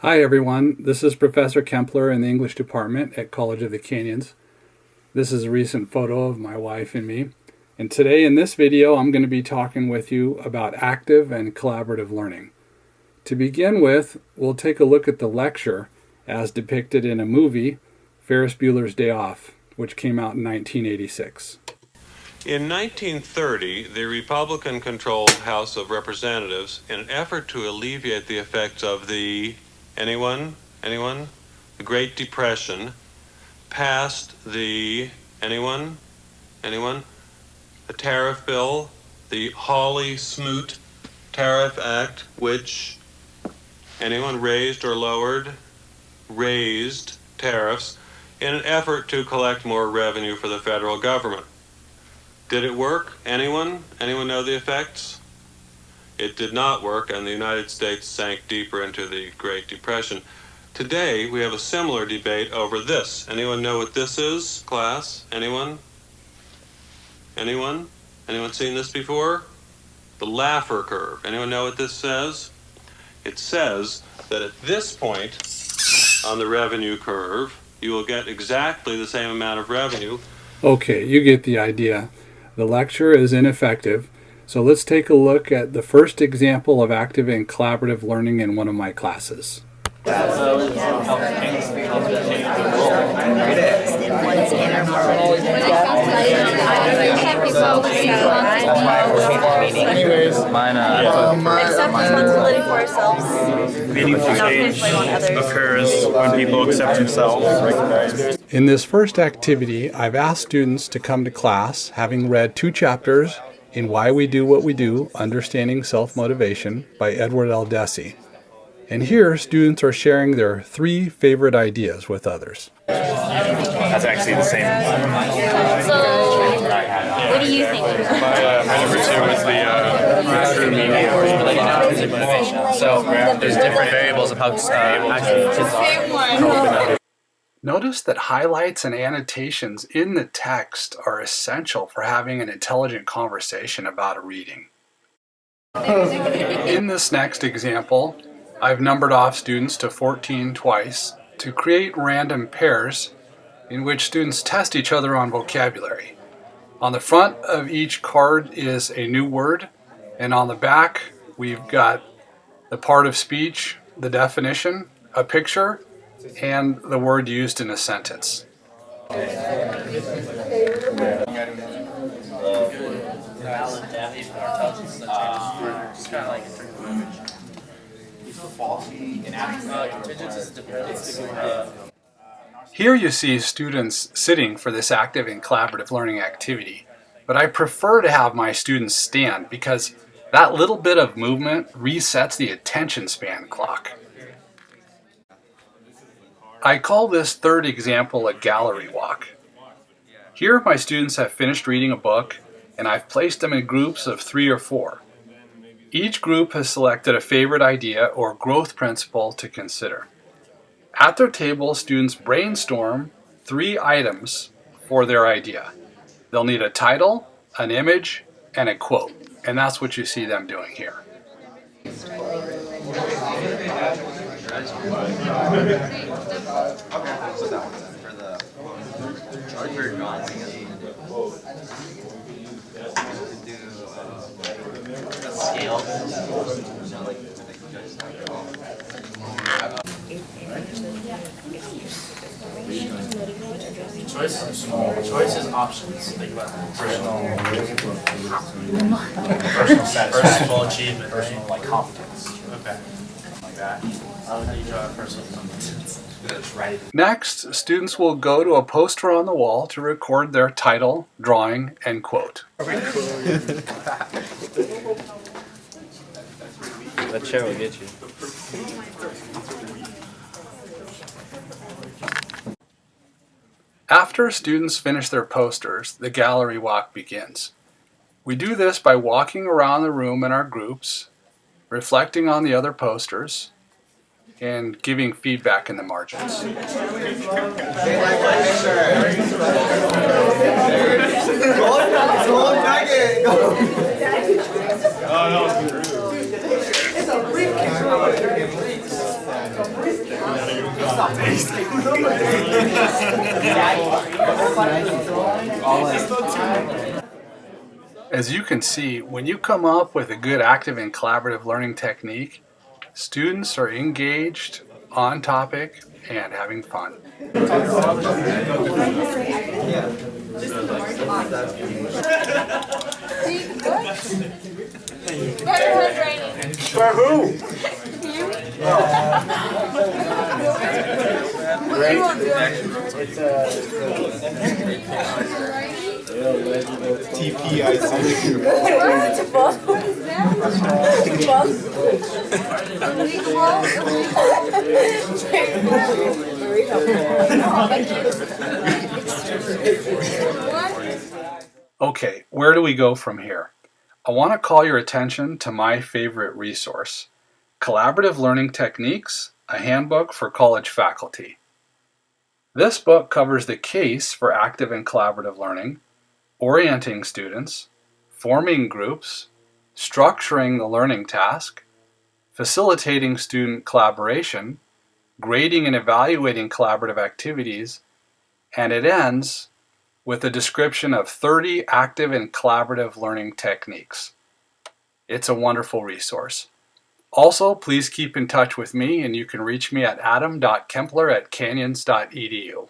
Hi everyone, this is Professor Kempler in the English department at College of the Canyons. This is a recent photo of my wife and me. And today in this video I'm going to be talking with you about active and collaborative learning. To begin with, we'll take a look at the lecture as depicted in a movie, Ferris Bueller's Day Off, which came out in 1986. In 1930, the Republican-controlled House of Representatives, in an effort to alleviate the effects of the Anyone? The Great Depression, passed the the tariff bill, the Hawley-Smoot Tariff Act, which raised or lowered? Raised tariffs in an effort to collect more revenue for the federal government. Did it work? Anyone know the effects? It did not work, and the United States sank deeper into the Great Depression. Today, we have a similar debate over this. Anyone know what this is, class? Anyone seen this before? The Laffer curve. Anyone know what this says? It says that at this point on the revenue curve, you will get exactly the same amount of revenue. Okay, you get the idea. The lecture is ineffective. So let's take a look at the first example of active and collaborative learning in one of my classes. Accept responsibility for ourselves. Meaningful change occurs when people accept themselves. In this first activity, I've asked students to come to class having read 2 chapters in Why We Do What We Do, Understanding Self-Motivation by Edward L. Deci. And here, students are sharing their 3 favorite ideas with others. That's actually the same. So, what do you think? My number 2 is the true meaning of motivation. So there's different variables of how actually kids are. Notice that highlights and annotations in the text are essential for having an intelligent conversation about a reading. In this next example, I've numbered off students to 14 twice to create random pairs in which students test each other on vocabulary. On the front of each card is a new word, and on the back we've got the part of speech, the definition, a picture, and the word used in a sentence. Here you see students sitting for this active and collaborative learning activity, but I prefer to have my students stand because that little bit of movement resets the attention span clock. I call this third example a gallery walk. Here my students have finished reading a book and I've placed them in groups of 3 or 4. Each group has selected a favorite idea or growth principle to consider. At their table, students brainstorm 3 items for their idea. They'll need a title, an image, and a quote, and that's what you see them doing here. Choice is options. Think about personal satisfaction, personal achievement, personal competence. Okay. Like that. How do you draw personal competence? Next, students will go to a poster on the wall to record their title, drawing, and quote. That chair will get you. After students finish their posters, the gallery walk begins. We do this by walking around the room in our groups, reflecting on the other posters, and giving feedback in the margins. It's a briefcase. As you can see, when you come up with a good active and collaborative learning technique, students are engaged, on topic, and having fun. For who? Okay, where do we go from here? I want to call your attention to my favorite resource, Collaborative Learning Techniques, a handbook for college faculty. This book covers the case for active and collaborative learning, orienting students, forming groups, structuring the learning task, facilitating student collaboration, grading and evaluating collaborative activities, and it ends with a description of 30 active and collaborative learning techniques. It's a wonderful resource. Also, please keep in touch with me, and you can reach me at adam.kempler@canyons.edu.